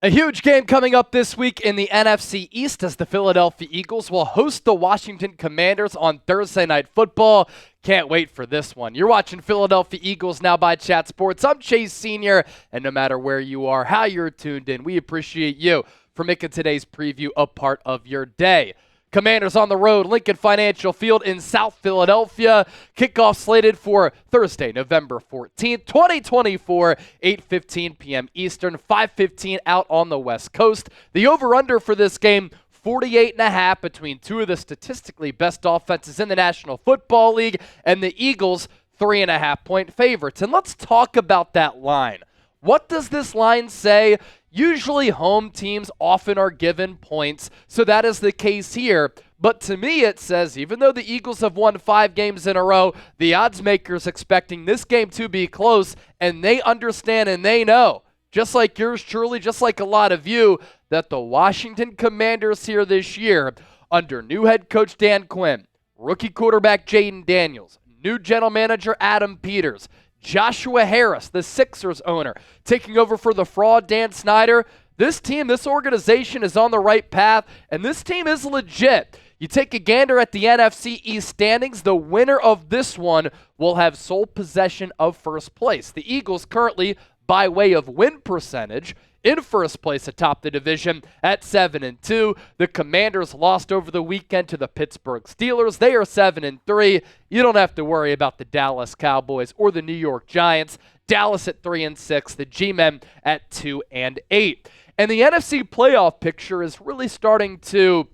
A huge game coming up this week in the NFC East as the Philadelphia Eagles will host the Washington Commanders on Thursday Night Football. Can't wait for this one. You're watching Philadelphia Eagles Now by Chat Sports. I'm Chase Sr., and no matter where you are, how you're tuned in, we appreciate you for making today's preview a part of your day. Commanders on the road, Lincoln Financial Field in South Philadelphia. Kickoff slated for Thursday, November 14th, 2024, 8:15 p.m. Eastern, 5:15 out on the West Coast. The over-under for this game, 48.5 between two of the statistically best offenses in the National Football League, and the Eagles, 3.5-point favorites. And let's talk about that line. What does this line say? Usually home teams often are given points, so that is the case here. But to me it says, even though the Eagles have won 5 games in a row, the odds makers expecting this game to be close, and they understand and they know, just like yours truly, just like a lot of you, that the Washington Commanders here this year, under new head coach Dan Quinn, rookie quarterback Jayden Daniels, new general manager Adam Peters, Joshua Harris, the Sixers owner, taking over for the fraud Dan Snyder. This team, this organization is on the right path, and this team is legit. You take a gander at the NFC East Standings, the winner of this one will have sole possession of first place. The Eagles currently, by way of win percentage, in first place atop the division at 7-2. The Commanders lost over the weekend to the Pittsburgh Steelers. They are 7-3. You don't have to worry about the Dallas Cowboys or the New York Giants. Dallas at 3-6. The G-Men at 2-8. And the NFC playoff picture is really starting to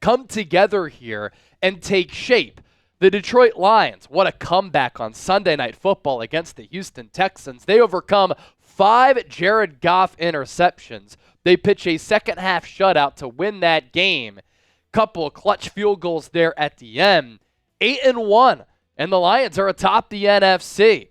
come together here and take shape. The Detroit Lions, what a comeback on Sunday Night Football against the Houston Texans. They overcome 5 Jared Goff interceptions. They pitch a second-half shutout to win that game. Couple of clutch field goals there at the end. 8-1, and the Lions are atop the NFC.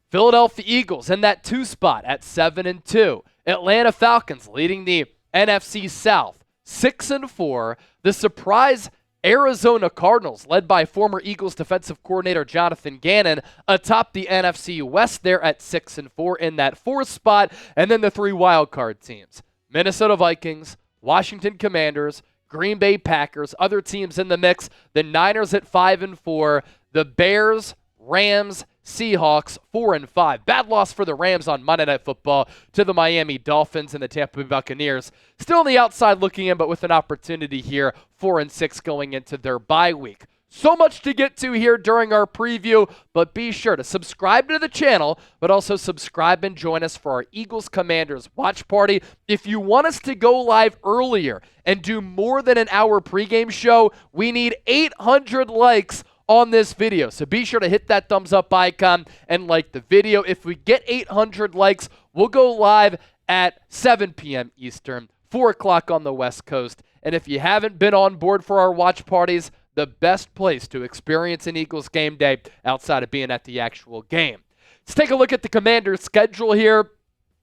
Philadelphia Eagles in that 2 spot at 7-2. Atlanta Falcons leading the NFC South, 6-4. The surprise Arizona Cardinals, led by former Eagles defensive coordinator Jonathan Gannon, atop the NFC West there at 6-4 in that 4th spot. And then the 3 wildcard teams, Minnesota Vikings, Washington Commanders, Green Bay Packers, other teams in the mix. The Niners at 5-4, the Bears, Rams, Seahawks, 4-5. Bad loss for the Rams on Monday Night Football to the Miami Dolphins and the Tampa Bay Buccaneers. Still on the outside looking in, but with an opportunity here, 4-6 going into their bye week. So much to get to here during our preview, but be sure to subscribe to the channel, but also subscribe and join us for our Eagles Commanders watch party. If you want us to go live earlier and do more than an hour pregame show, we need 800 likes on this video. So be sure to hit that thumbs up icon and like the video. If we get 800 likes, we'll go live at 7 p.m. Eastern, 4 o'clock on the West Coast. And if you haven't been on board for our watch parties, the best place to experience an Eagles game day outside of being at the actual game. Let's take a look at the Commanders' schedule here.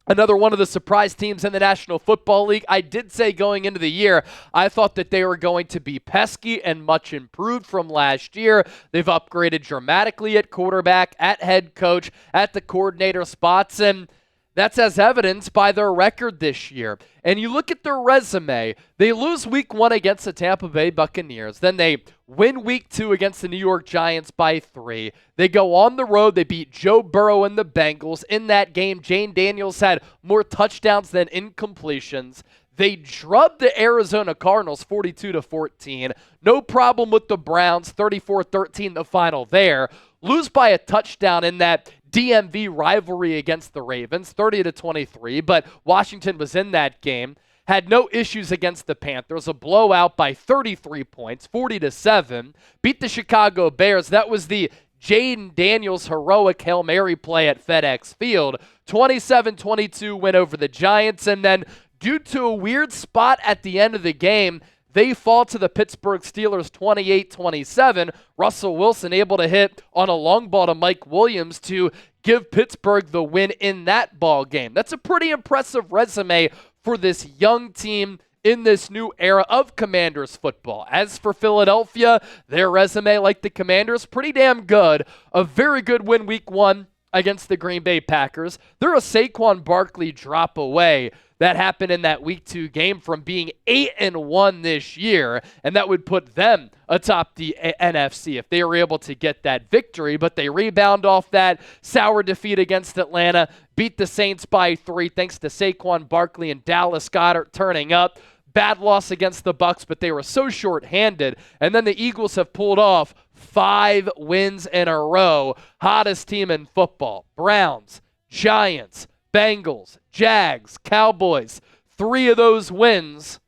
Another one of the surprise teams in the National Football League. I did say going into the year, I thought that they were going to be pesky and much improved from last year. They've upgraded dramatically at quarterback, at head coach, at the coordinator spots, and that's as evidenced by their record this year. And you look at their resume, they lose week 1 against the Tampa Bay Buccaneers. Then they win week 2 against the New York Giants by 3. They go on the road. They beat Joe Burrow and the Bengals. In that game, Jayden Daniels had more touchdowns than incompletions. They drubbed the Arizona Cardinals 42-14. No problem with the Browns, 34-13 the final there. Lose by a touchdown in that DMV rivalry against the Ravens, 30-23, but Washington was in that game. Had no issues against the Panthers, a blowout by 33 points, 40-7. Beat the Chicago Bears. That was the Jayden Daniels heroic Hail Mary play at FedEx Field. 27-22 win over the Giants, and then due to a weird spot at the end of the game, they fall to the Pittsburgh Steelers 28-27. Russell Wilson able to hit on a long ball to Mike Williams to give Pittsburgh the win in that ball game. That's a pretty impressive resume for this young team in this new era of Commanders football. As for Philadelphia, their resume, like the Commanders, pretty damn good. A very good win week 1 against the Green Bay Packers. They're a Saquon Barkley drop away. that happened in that Week 2 game from being 8-1 this year, and that would put them atop the NFC if they were able to get that victory. But they rebound off that sour defeat against Atlanta, beat the Saints by 3 thanks to Saquon, Barkley, and Dallas Goedert turning up. Bad loss against the Bucs, but they were so short-handed. And then the Eagles have pulled off 5 wins in a row. Hottest team in football. Browns, Giants, Bengals, Jags, Cowboys. 3 of those wins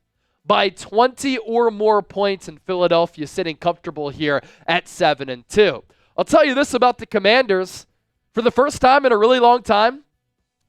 by 20 or more points, in Philadelphia sitting comfortable here at 7-2. I'll tell you this about the Commanders. For the first time in a really long time,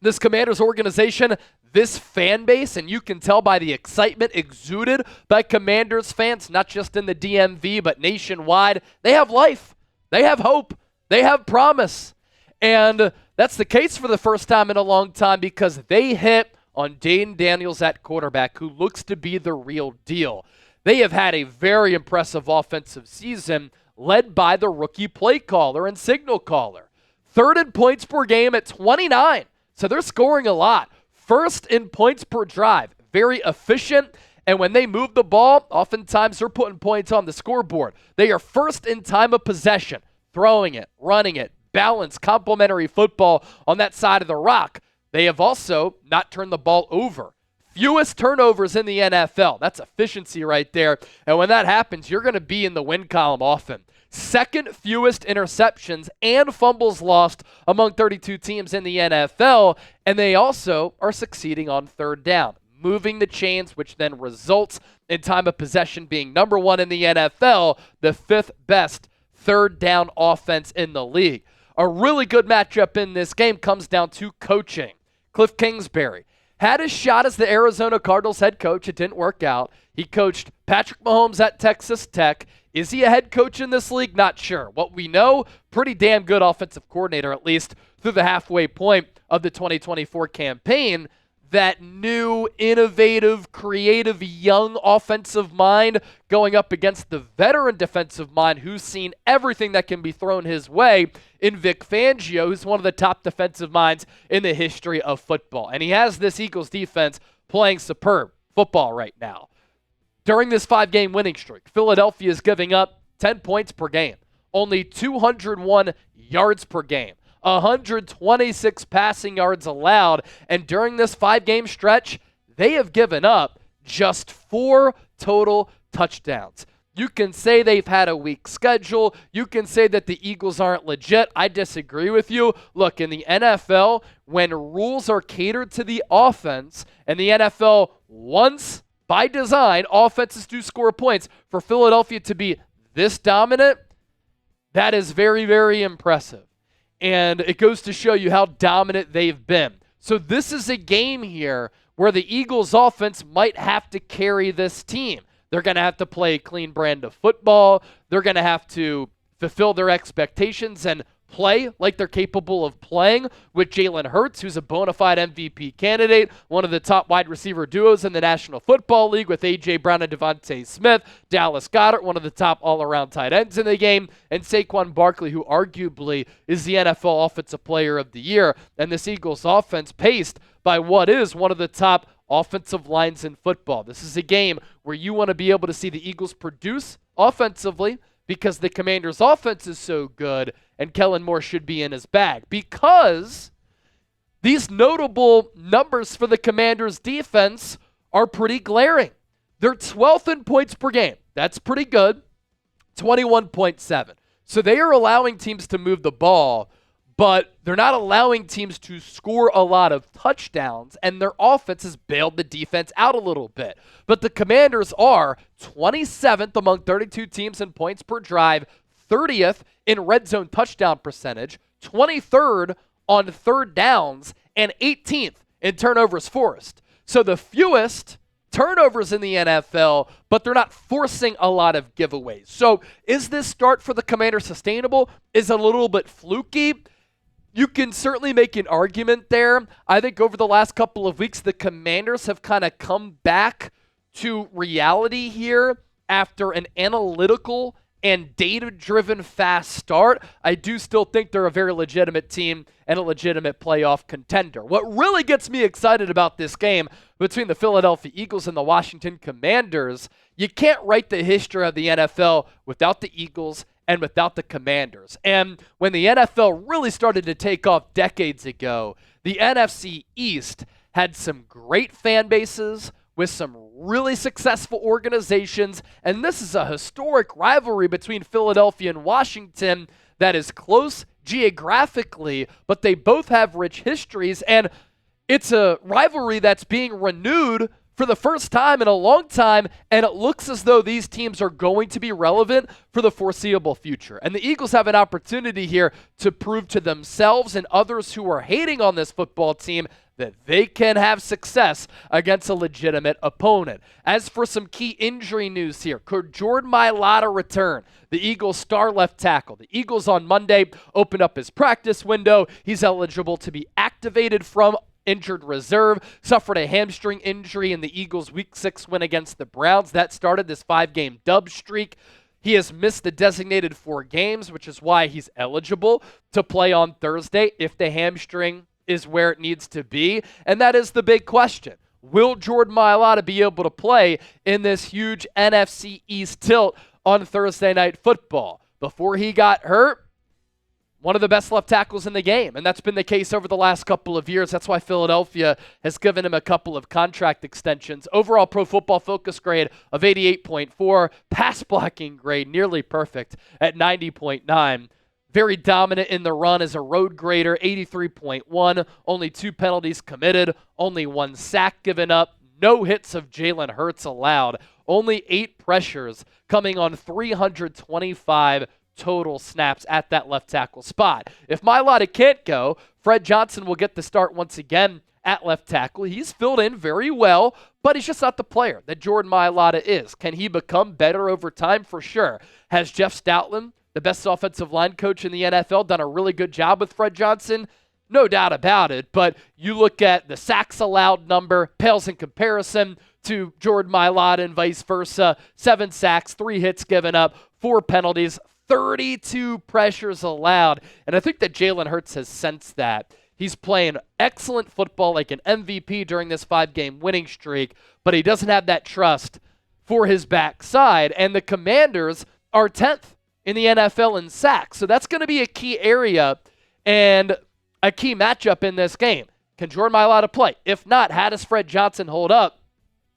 this Commanders organization, this fan base, and you can tell by the excitement exuded by Commanders fans, not just in the DMV, but nationwide, they have life, they have hope, they have promise. And that's the case for the first time in a long time because they hit on Jayden Daniels at quarterback, who looks to be the real deal. They have had a very impressive offensive season led by the rookie play caller and signal caller. 3rd in points per game at 29, so they're scoring a lot. 1st in points per drive, very efficient, and when they move the ball, oftentimes they're putting points on the scoreboard. They are 1st in time of possession, throwing it, running it, balanced, complementary football on that side of the rock. They have also not turned the ball over. Fewest turnovers in the NFL. That's efficiency right there. And when that happens, you're going to be in the win column often. 2nd fewest interceptions and fumbles lost among 32 teams in the NFL, and they also are succeeding on 3rd down, moving the chains, which then results in time of possession being number 1 in the NFL, the 5th best 3rd down offense in the league. A really good matchup in this game comes down to coaching. Cliff Kingsbury had a shot as the Arizona Cardinals head coach. It didn't work out. He coached Patrick Mahomes at Texas Tech. Is he a head coach in this league? Not sure. What we know, pretty damn good offensive coordinator, at least through the halfway point of the 2024 campaign. That new, innovative, creative, young offensive mind going up against the veteran defensive mind who's seen everything that can be thrown his way in Vic Fangio, who's one of the top defensive minds in the history of football. And he has this Eagles defense playing superb football right now. During this 5-game winning streak, Philadelphia is giving up 10 points per game, only 201 yards per game, 126 passing yards allowed, and during this 5-game stretch, they have given up just 4 total touchdowns. You can say they've had a weak schedule. You can say that the Eagles aren't legit. I disagree with you. Look, in the NFL, when rules are catered to the offense, and the NFL wants, by design, offenses do score points, for Philadelphia to be this dominant, that is very, very impressive. And it goes to show you how dominant they've been. So this is a game here where the Eagles offense might have to carry this team. They're going to have to play a clean brand of football. They're going to have to fulfill their expectations and play like they're capable of playing with Jalen Hurts, who's a bona fide MVP candidate, one of the top wide receiver duos in the National Football League with A.J. Brown and DeVonta Smith, Dallas Goedert, one of the top all-around tight ends in the game, and Saquon Barkley, who arguably is the NFL Offensive Player of the Year. And this Eagles offense paced by what is one of the top offensive lines in football. This is a game where you want to be able to see the Eagles produce offensively because the Commanders' offense is so good, and Kellen Moore should be in his bag because these notable numbers for the Commanders' defense are pretty glaring. They're 12th in points per game. That's pretty good. 21.7. So they are allowing teams to move the ball, but they're not allowing teams to score a lot of touchdowns, and their offense has bailed the defense out a little bit. But the Commanders are 27th among 32 teams in points per drive, 30th in red zone touchdown percentage, 23rd on 3rd downs, and 18th in turnovers forced. So the fewest turnovers in the NFL, but they're not forcing a lot of giveaways. So is this start for the Commanders sustainable? Is it a little bit fluky? You can certainly make an argument there. I think over the last couple of weeks, the Commanders have kind of come back to reality here after an analytical and data-driven fast start, I do still think they're a very legitimate team and a legitimate playoff contender. What really gets me excited about this game between the Philadelphia Eagles and the Washington Commanders, you can't write the history of the NFL without the Eagles and without the Commanders. And when the NFL really started to take off decades ago, the NFC East had some great fan bases with some really successful organizations, and this is a historic rivalry between Philadelphia and Washington that is close geographically, but they both have rich histories, and it's a rivalry that's being renewed for the first time in a long time, and it looks as though these teams are going to be relevant for the foreseeable future. And the Eagles have an opportunity here to prove to themselves and others who are hating on this football team that they can have success against a legitimate opponent. As for some key injury news here, could Jordan Mailata return? The Eagles' star left tackle. The Eagles on Monday opened up his practice window. He's eligible to be activated from injured reserve, suffered a hamstring injury in the Eagles' Week 6 win against the Browns. That started this 5-game dub streak. He has missed the designated 4 games, which is why he's eligible to play on Thursday if the hamstring is where it needs to be. And that is the big question. Will Jordan Mailata be able to play in this huge NFC East tilt on Thursday Night Football? Before he got hurt, one of the best left tackles in the game, and that's been the case over the last couple of years. That's why Philadelphia has given him a couple of contract extensions. Overall Pro Football Focus grade of 88.4, pass blocking grade nearly perfect at 90.9. Very dominant in the run as a road grader, 83.1, only 2 penalties committed, only 1 sack given up, no hits of Jalen Hurts allowed, only 8 pressures coming on 325 total snaps at that left tackle spot. If Mailata can't go, Fred Johnson will get the start once again at left tackle. He's filled in very well, but he's just not the player that Jordan Mailata is. Can he become better over time? For sure. Has Jeff Stoutland, the best offensive line coach in the NFL, done a really good job with Fred Johnson? No doubt about it, but you look at the sacks allowed number, pales in comparison to Jordan Mailata and vice versa. 7 sacks, 3 hits given up, 4 penalties, 32 pressures allowed. And I think that Jalen Hurts has sensed that. He's playing excellent football like an MVP during this 5-game winning streak, but he doesn't have that trust for his backside. And the Commanders are 10th in the NFL in sacks. So that's going to be a key area and a key matchup in this game. Can Jordan Mailata play? If not, how does Fred Johnson hold up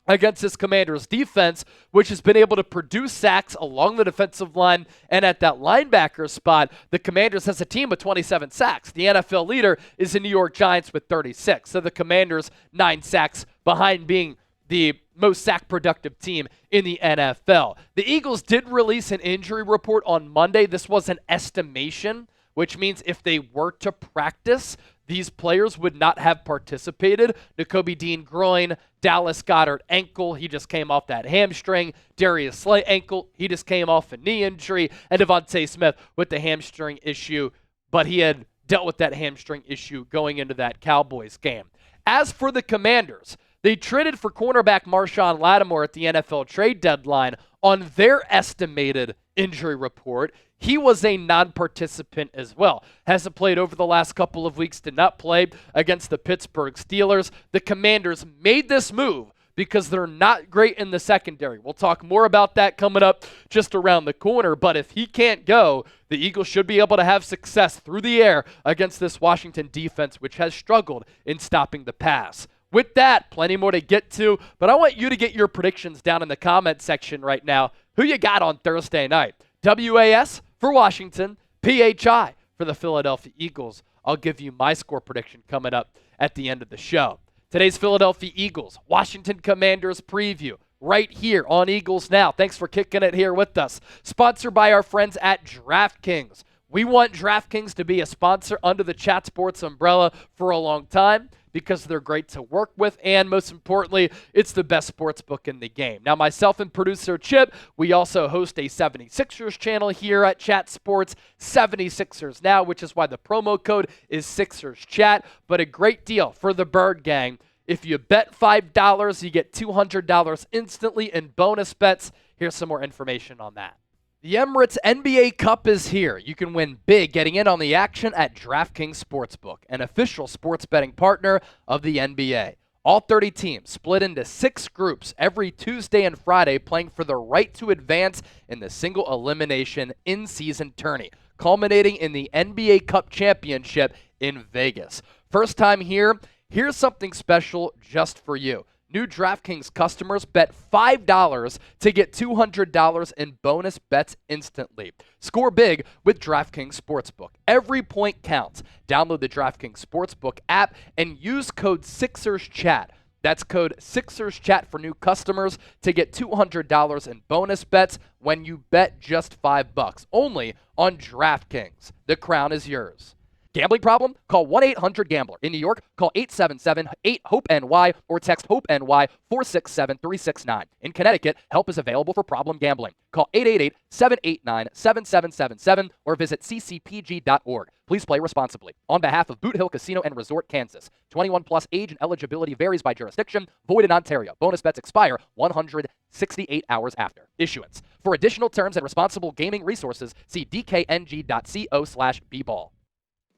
against this Commanders defense, which has been able to produce sacks along the defensive line and at that linebacker spot? The Commanders has a team with 27 sacks. The NFL leader is the New York Giants with 36. So the Commanders 9 sacks behind being the most sack productive team in the NFL. The Eagles did release an injury report on Monday. This was an estimation, which means if they were to practice, these players would not have participated. Nakobe Dean groin, Dallas Goedert ankle, he just came off that hamstring. Darius Slay ankle, he just came off a knee injury. And DeVonta Smith with the hamstring issue, but he had dealt with that hamstring issue going into that Cowboys game. As for the Commanders, they traded for cornerback Marshawn Lattimore at the NFL trade deadline. On their estimated injury report, he was a non-participant as well. Hasn't played over the last couple of weeks, did not play against the Pittsburgh Steelers. The Commanders made this move because they're not great in the secondary. We'll talk more about that coming up just around the corner, but if he can't go, the Eagles should be able to have success through the air against this Washington defense, which has struggled in stopping the pass. With that, plenty more to get to, but I want you to get your predictions down in the comment section right now. Who you got on Thursday night? WAS for Washington, PHI for the Philadelphia Eagles. I'll give you my score prediction coming up at the end of the show. Today's Philadelphia Eagles, Washington Commanders preview right here on Eagles Now. Thanks for kicking it here with us. Sponsored by our friends at DraftKings. We want DraftKings to be a sponsor under the Chat Sports umbrella for a long time because they're great to work with, and most importantly, it's the best sports book in the game. Now, myself and producer Chip, we also host a 76ers channel here at Chat Sports, 76ers Now, which is why the promo code is Sixers Chat, but a great deal for the Bird Gang. If you bet $5, you get $200 instantly in bonus bets. Here's some more information on that. The Emirates NBA Cup is here. You can win big getting in on the action at DraftKings Sportsbook, an official sports betting partner of the NBA. All 30 teams split into 6 groups every Tuesday and Friday, playing for the right to advance in the single elimination in-season tourney, culminating in the NBA Cup Championship in Vegas. First time here, here's something special just for you. New DraftKings customers bet $5 to get $200 in bonus bets instantly. Score big with DraftKings Sportsbook. Every point counts. Download the DraftKings Sportsbook app and use code SixersChat. That's code SixersChat for new customers to get $200 in bonus bets when you bet just $5. Only on DraftKings. The crown is yours. Gambling problem? Call 1-800-GAMBLER. In New York, call 877-8-HOPE-NY or text HOPE-NY 467-369. In Connecticut, help is available for problem gambling. Call 888-789-7777 or visit ccpg.org. Please play responsibly. On behalf of Boot Hill Casino and Resort, Kansas. 21 plus age and eligibility varies by jurisdiction. Void in Ontario. Bonus bets expire 168 hours after issuance. For additional terms and responsible gaming resources, see dkng.co/bball.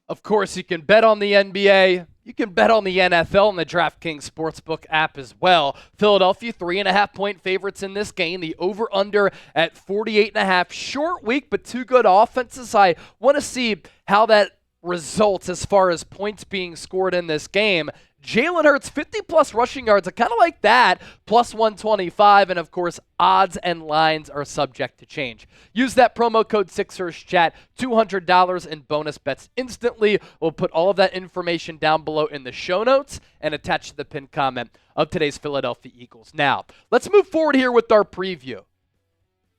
Of course, you can bet on the NBA. You can bet on the NFL in the DraftKings Sportsbook app as well. Philadelphia, 3.5-point favorites in this game. The over-under at 48.5. Short week, but two good offenses. I want to see how that results as far as points being scored in this game. Jalen Hurts, 50-plus rushing yards. I kind of like that, plus 125. And, of course, odds and lines are subject to change. Use that promo code SixersChat, $200 in bonus bets instantly. We'll put all of that information down below in the show notes and attach to the pinned comment of today's Philadelphia Eagles. Now, let's move forward here with our preview.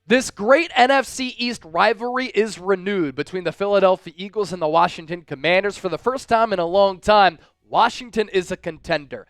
This great NFC East rivalry is renewed between the Philadelphia Eagles and the Washington Commanders. For the first time in a long time, Washington is a contender.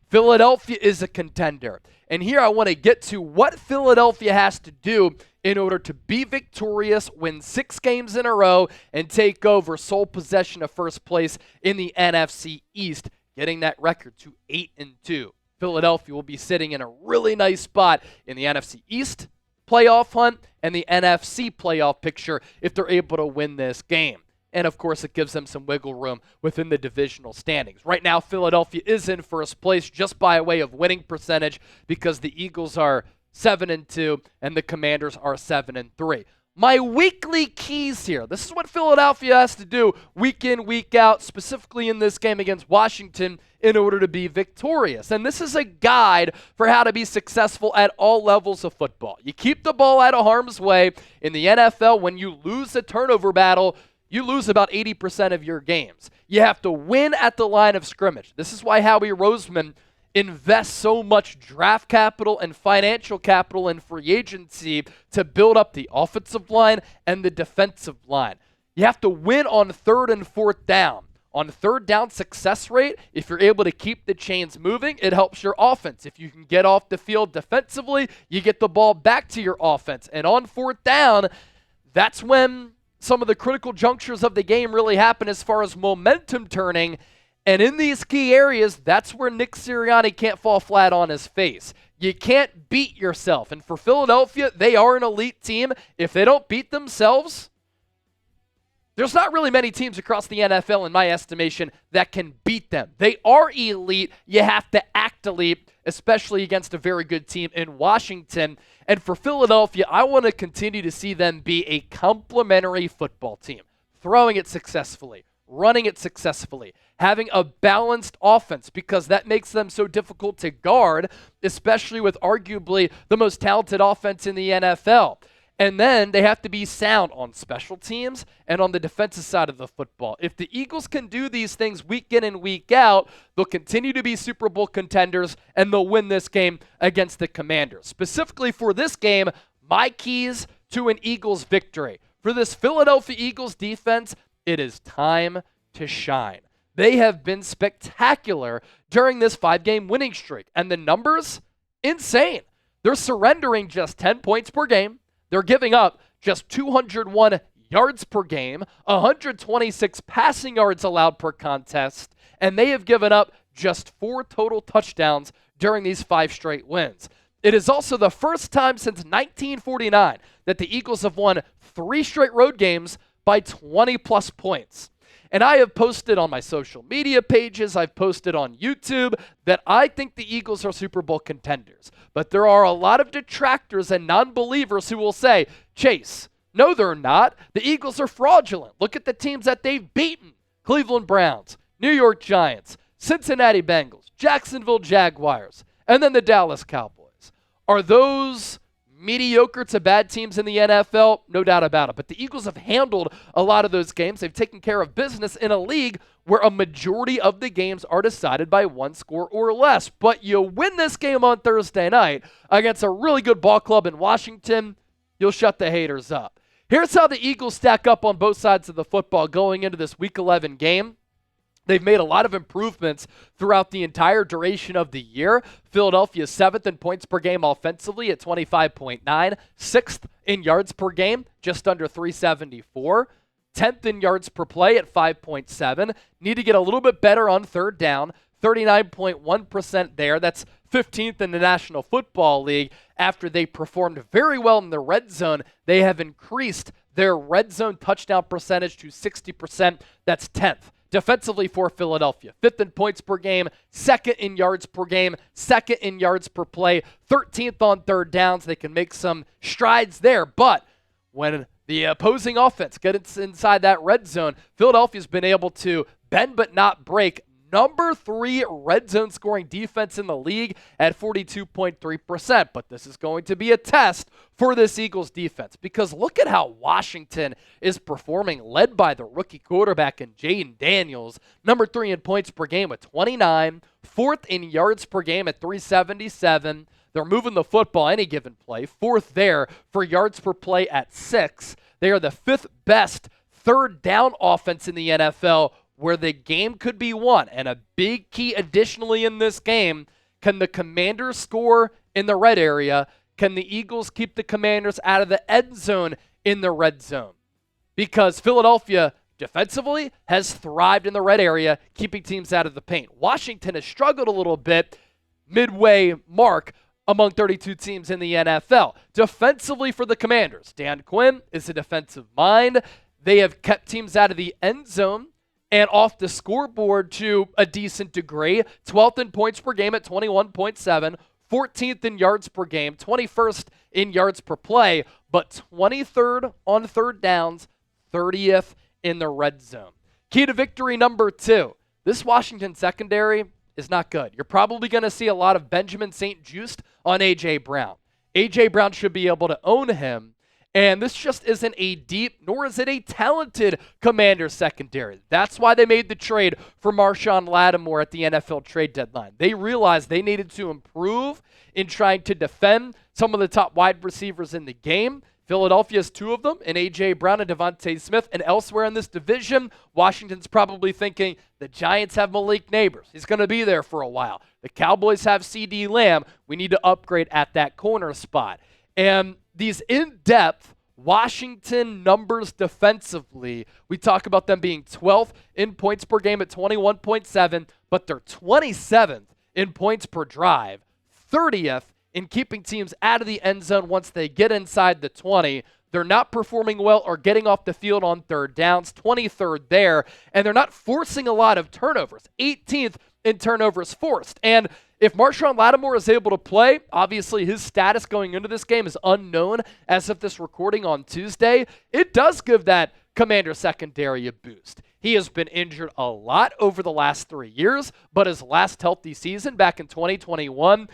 Philadelphia is a contender. And here I want to get to what Philadelphia has to do in order to be victorious, win 6 games in a row, and take over sole possession of first place in the NFC East, getting that record to 8-2. Philadelphia will be sitting in a really nice spot in the NFC East playoff hunt and the NFC playoff picture if they're able to win this game. And, of course, it gives them some wiggle room within the divisional standings. Right now, Philadelphia is in first place just by way of winning percentage because the Eagles are 7-2 and the Commanders are 7-3. My weekly keys here. This is what Philadelphia has to do week in, week out, specifically in this game against Washington in order to be victorious. And this is a guide for how to be successful at all levels of football. You keep the ball out of harm's way. In the NFL, when you lose a turnover battle, you lose about 80% of your games. You have to win at the line of scrimmage. This is why Howie Roseman invests so much draft capital and financial capital in free agency to build up the offensive line and the defensive line. You have to win on 3rd and 4th down. On 3rd down success rate, if you're able to keep the chains moving, it helps your offense. If you can get off the field defensively, you get the ball back to your offense. And on 4th down, that's when some of the critical junctures of the game really happen as far as momentum turning. And in these key areas, that's where Nick Sirianni can't fall flat on his face. You can't beat yourself. And for Philadelphia, they are an elite team. If they don't beat themselves, there's not really many teams across the NFL, in my estimation, that can beat them. They are elite. You have to act elite, especially against a very good team in Washington. And for Philadelphia, I want to continue to see them be a complementary football team, throwing it successfully, running it successfully, having a balanced offense, because that makes them so difficult to guard, especially with arguably the most talented offense in the NFL. And then they have to be sound on special teams and on the defensive side of the football. If the Eagles can do these things week in and week out, they'll continue to be Super Bowl contenders, and they'll win this game against the Commanders. Specifically for this game, my keys to an Eagles victory. For this Philadelphia Eagles defense, it is time to shine. They have been spectacular during this 5-game winning streak. And the numbers, insane. They're surrendering just 10 points per game. They're giving up just 201 yards per game, 126 passing yards allowed per contest, and they have given up just 4 total touchdowns during these 5 straight wins. It is also the first time since 1949 that the Eagles have won 3 straight road games by 20-plus points. And I have posted on my social media pages, I've posted on YouTube, that I think the Eagles are Super Bowl contenders. But there are a lot of detractors and non-believers who will say, Chase, no, they're not. The Eagles are fraudulent. Look at the teams that they've beaten. Cleveland Browns, New York Giants, Cincinnati Bengals, Jacksonville Jaguars, and then the Dallas Cowboys. Are those mediocre to bad teams in the NFL? No doubt about it. But the Eagles have handled a lot of those games. They've taken care of business in a league where a majority of the games are decided by 1 score or less. But you win this game on Thursday night against a really good ball club in Washington, you'll shut the haters up. Here's how the Eagles stack up on both sides of the football going into this Week 11 game. They've made a lot of improvements throughout the entire duration of the year. Philadelphia is 7th in points per game offensively at 25.9, 6th in yards per game, just under 374, 10th in yards per play at 5.7. Need to get a little bit better on third down, 39.1% there. That's 15th in the National Football League. After they performed very well in the red zone, they have increased their red zone touchdown percentage to 60%. That's 10th. Defensively for Philadelphia, 5th in points per game, 2nd in yards per game, 2nd in yards per play, 13th on third downs. They can make some strides there, but when the opposing offense gets inside that red zone, Philadelphia's been able to bend but not break. Number 3 red zone scoring defense in the league at 42.3%. But this is going to be a test for this Eagles defense because look at how Washington is performing, led by the rookie quarterback in Jayden Daniels. Number 3 in points per game at 29, 4th in yards per game at 377. They're moving the football any given play, 4th there for yards per play at 6. They are the 5th best third down offense in the NFL, where the game could be won. And a big key additionally in this game, can the Commanders score in the red area? Can the Eagles keep the Commanders out of the end zone in the red zone? Because Philadelphia defensively has thrived in the red area, keeping teams out of the paint. Washington has struggled a little bit midway mark among 32 teams in the NFL. Defensively for the Commanders, Dan Quinn is a defensive mind. They have kept teams out of the end zone and off the scoreboard to a decent degree. 12th in points per game at 21.7, 14th in yards per game, 21st in yards per play, but 23rd on third downs, 30th in the red zone. Key to victory number 2. This Washington secondary is not good. You're probably going to see a lot of Benjamin St-Juste on A.J. Brown. A.J. Brown should be able to own him. And this just isn't a deep, nor is it a talented Commanders secondary. That's why they made the trade for Marshon Lattimore at the NFL trade deadline. They realized they needed to improve in trying to defend some of the top wide receivers in the game. Philadelphia has 2 of them, in A.J. Brown and DeVonta Smith. And elsewhere in this division, Washington's probably thinking the Giants have Malik Nabers. He's going to be there for a while. The Cowboys have C.D. Lamb. We need to upgrade at that corner spot. And these in-depth Washington numbers defensively, we talk about them being 12th in points per game at 21.7, but they're 27th in points per drive, 30th in keeping teams out of the end zone once they get inside the 20. They're not performing well or getting off the field on third downs, 23rd there, and they're not forcing a lot of turnovers, 18th in turnovers forced. And if Marshon Lattimore is able to play, obviously his status going into this game is unknown as of this recording on Tuesday. It does give that Commander secondary a boost. He has been injured a lot over the last 3 years, but his last healthy season back in 2021,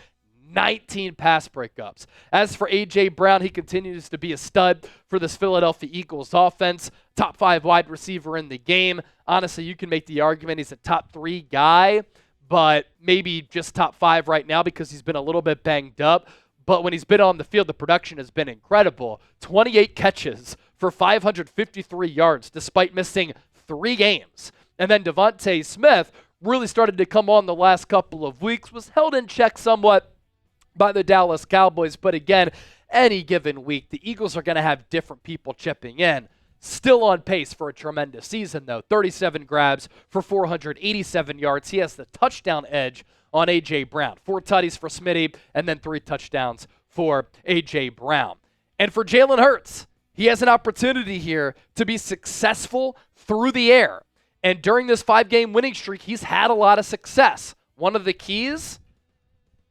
19 pass breakups. As for A.J. Brown, he continues to be a stud for this Philadelphia Eagles offense. Top 5 wide receiver in the game. Honestly, you can make the argument he's a top 3 guy, but maybe just top 5 right now because he's been a little bit banged up. But when he's been on the field, the production has been incredible. 28 catches for 553 yards despite missing 3 games. And then DeVonta Smith really started to come on the last couple of weeks, was held in check somewhat by the Dallas Cowboys. But again, any given week, the Eagles are going to have different people chipping in. Still on pace for a tremendous season, though. 37 grabs for 487 yards. He has the touchdown edge on A.J. Brown. 4 tutties for Smitty, and then 3 touchdowns for A.J. Brown. And for Jalen Hurts, he has an opportunity here to be successful through the air. And during this 5-game winning streak, he's had a lot of success. One of the keys,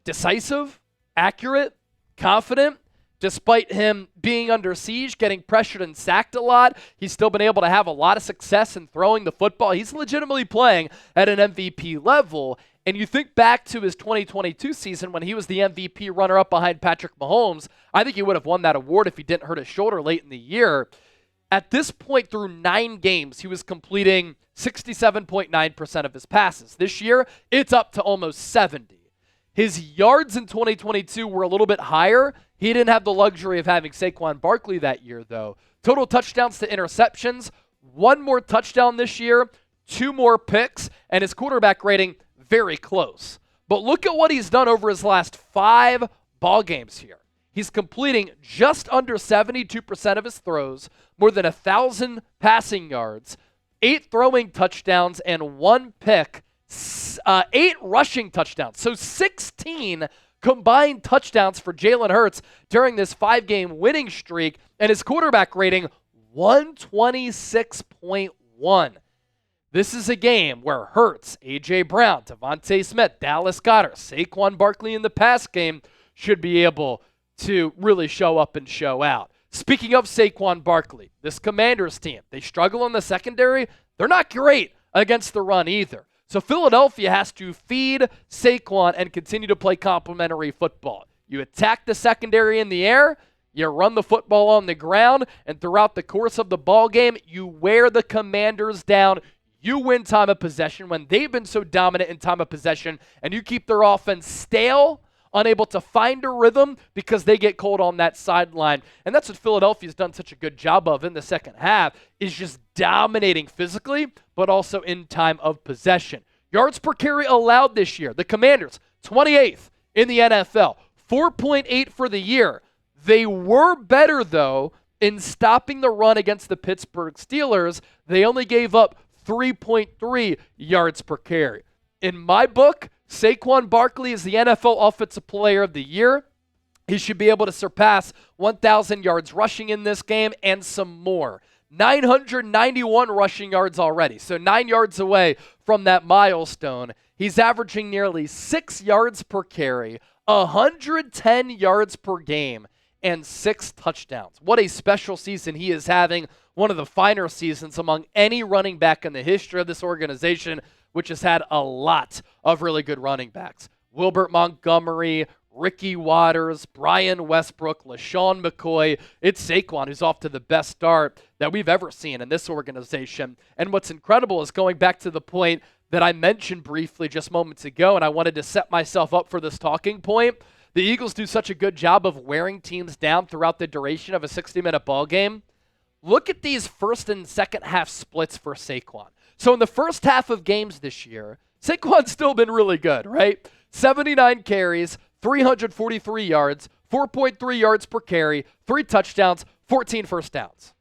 decisive, accurate, confident. Despite him being under siege, getting pressured and sacked a lot, he's still been able to have a lot of success in throwing the football. He's legitimately playing at an MVP level. And you think back to his 2022 season when he was the MVP runner-up behind Patrick Mahomes, I think he would have won that award if he didn't hurt his shoulder late in the year. At this point, through 9 games, he was completing 67.9% of his passes. This year, it's up to almost 70. His yards in 2022 were a little bit higher. He didn't have the luxury of having Saquon Barkley that year, though. Total touchdowns to interceptions, 1 more touchdown this year, 2 more picks, and his quarterback rating very close. But look at what he's done over his last 5 ball games here. He's completing just under 72% of his throws, more than 1,000 passing yards, 8 throwing touchdowns, and 1 pick, 8 rushing touchdowns. So 16 combined touchdowns for Jalen Hurts during this 5-game winning streak, and his quarterback rating 126.1. This is a game where Hurts, A.J. Brown, DeVonta Smith, Dallas Goedert, Saquon Barkley in the pass game should be able to really show up and show out. Speaking of Saquon Barkley, this Commanders team, they struggle in the secondary. They're not great against the run either. So Philadelphia has to feed Saquon and continue to play complementary football. You attack the secondary in the air, you run the football on the ground, and throughout the course of the ball game, you wear the Commanders down. You win time of possession when they've been so dominant in time of possession, and you keep their offense stale, unable to find a rhythm because they get cold on that sideline. And that's what Philadelphia's done such a good job of in the second half, is just dominating physically, but also in time of possession. Yards per carry allowed this year. The Commanders, 28th in the NFL, 4.8 for the year. They were better, though, in stopping the run against the Pittsburgh Steelers. They only gave up 3.3 yards per carry. In my book, Saquon Barkley is the NFL Offensive Player of the Year. He should be able to surpass 1,000 yards rushing in this game and some more. 991 rushing yards already, so 9 yards away from that milestone. He's averaging nearly 6 yards per carry, 110 yards per game, and 6 touchdowns. What a special season he is having. One of the finer seasons among any running back in the history of this organization, which has had a lot of really good running backs. Wilbert Montgomery, Ricky Watters, Brian Westbrook, LaShawn McCoy. It's Saquon who's off to the best start that we've ever seen in this organization. And what's incredible is going back to the point that I mentioned briefly just moments ago, and I wanted to set myself up for this talking point. The Eagles do such a good job of wearing teams down throughout the duration of a 60-minute ball game. Look at these first and second half splits for Saquon. So in the first half of games this year, Saquon's still been really good, right? 79 carries, 343 yards, 4.3 yards per carry, 3 touchdowns, 14 first downs.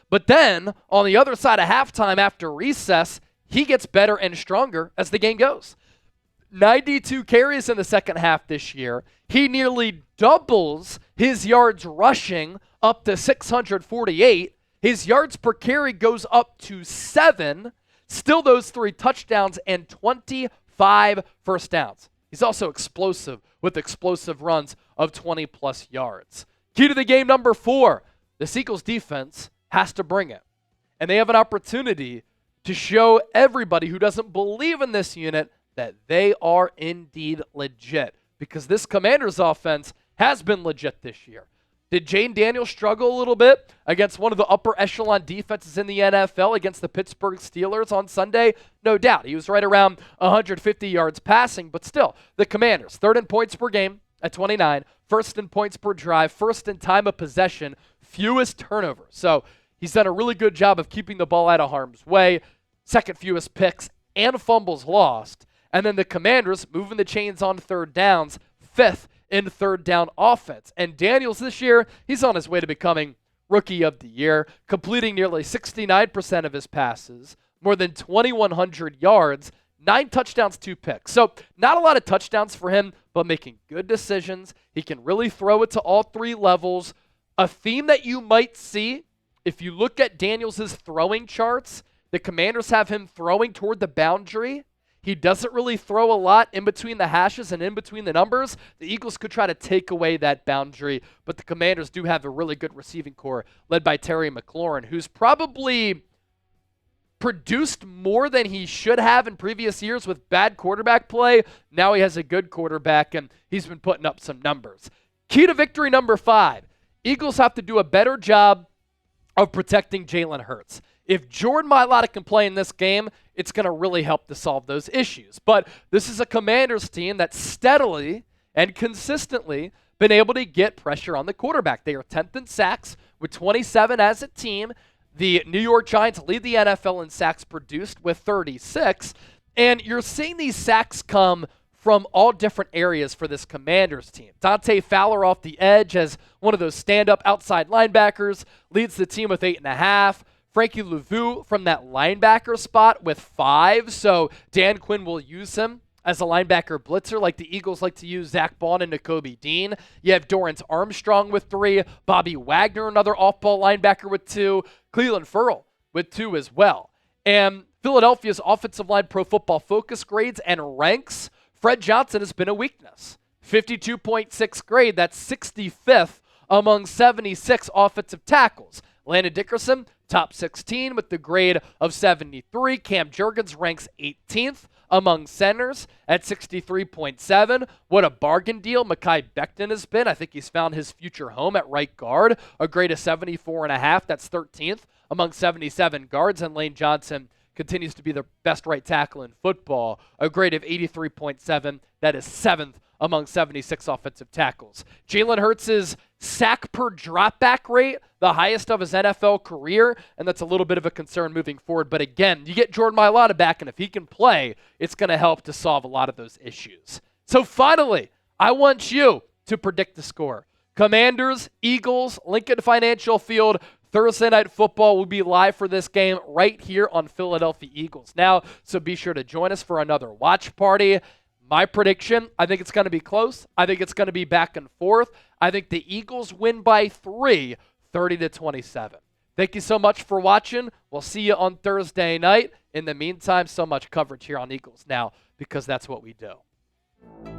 But then, on the other side of halftime after recess, he gets better and stronger as the game goes. 92 carries in the second half this year. He nearly doubles his yards rushing up to 648. His yards per carry goes up to 7. Still those 3 touchdowns and 25 first downs. He's also explosive with explosive runs of 20-plus yards. Key to the game number 4. The Eagles defense has to bring it. And they have an opportunity to show everybody who doesn't believe in this unit that they are indeed legit. Because this Commanders offense has been legit this year. Did Jayden Daniels struggle a little bit against one of the upper echelon defenses in the NFL against the Pittsburgh Steelers on Sunday? No doubt. He was right around 150 yards passing, but still, the Commanders, 3rd in points per game at 29, 1st in points per drive, 1st in time of possession, fewest turnovers. So he's done a really good job of keeping the ball out of harm's way, 2nd fewest picks and fumbles lost. And then the Commanders moving the chains on 3rd downs, 5th in 3rd down offense. And Daniels this year, he's on his way to becoming Rookie of the Year, completing nearly 69% of his passes, more than 2,100 yards, 9 touchdowns, 2 picks. So not a lot of touchdowns for him, but making good decisions. He can really throw it to all 3 levels. A theme that you might see, if you look at Daniels' throwing charts, the Commanders have him throwing toward the boundary. He doesn't really throw a lot in between the hashes and in between the numbers. The Eagles could try to take away that boundary, but the Commanders do have a really good receiving core led by Terry McLaurin, who's probably produced more than he should have in previous years with bad quarterback play. Now he has a good quarterback, and he's been putting up some numbers. Key to victory number 5. Eagles have to do a better job of protecting Jalen Hurts. If Jordan Mailata can play in this game, it's going to really help to solve those issues. But this is a Commanders team that's steadily and consistently been able to get pressure on the quarterback. They are 10th in sacks with 27 as a team. The New York Giants lead the NFL in sacks produced with 36. And you're seeing these sacks come from all different areas for this Commanders team. Dante Fowler off the edge as one of those stand-up outside linebackers leads the team with 8.5. Frankie Louvu from that linebacker spot with 5. So Dan Quinn will use him as a linebacker blitzer like the Eagles like to use Zach Bond and Nakobe Dean. You have Dorrance Armstrong with 3. Bobby Wagner, another off-ball linebacker with 2. Cleveland Ferrell with 2 as well. And Philadelphia's offensive line Pro Football Focus grades and ranks, Fred Johnson has been a weakness. 52.6 grade, that's 65th among 76 offensive tackles. Landon Dickerson, top 16 with the grade of 73. Cam Jurgens ranks 18th among centers at 63.7. What a bargain deal Mekhi Becton has been. I think he's found his future home at right guard. A grade of 74.5. That's 13th among 77 guards. And Lane Johnson continues to be the best right tackle in football. A grade of 83.7. That is 7th among 76 offensive tackles. Jalen Hurts' sack per dropback rate, the highest of his NFL career, and that's a little bit of a concern moving forward. But again, you get Jordan Mailata back, and if he can play, it's going to help to solve a lot of those issues. So finally, I want you to predict the score. Commanders, Eagles, Lincoln Financial Field, Thursday Night Football will be live for this game right here on Philadelphia Eagles Now, so be sure to join us for another watch party. My prediction, I think it's going to be close. I think it's going to be back and forth. I think the Eagles win by 3, 30-27. Thank you so much for watching. We'll see you on Thursday night. In the meantime, so much coverage here on Eagles Now because that's what we do.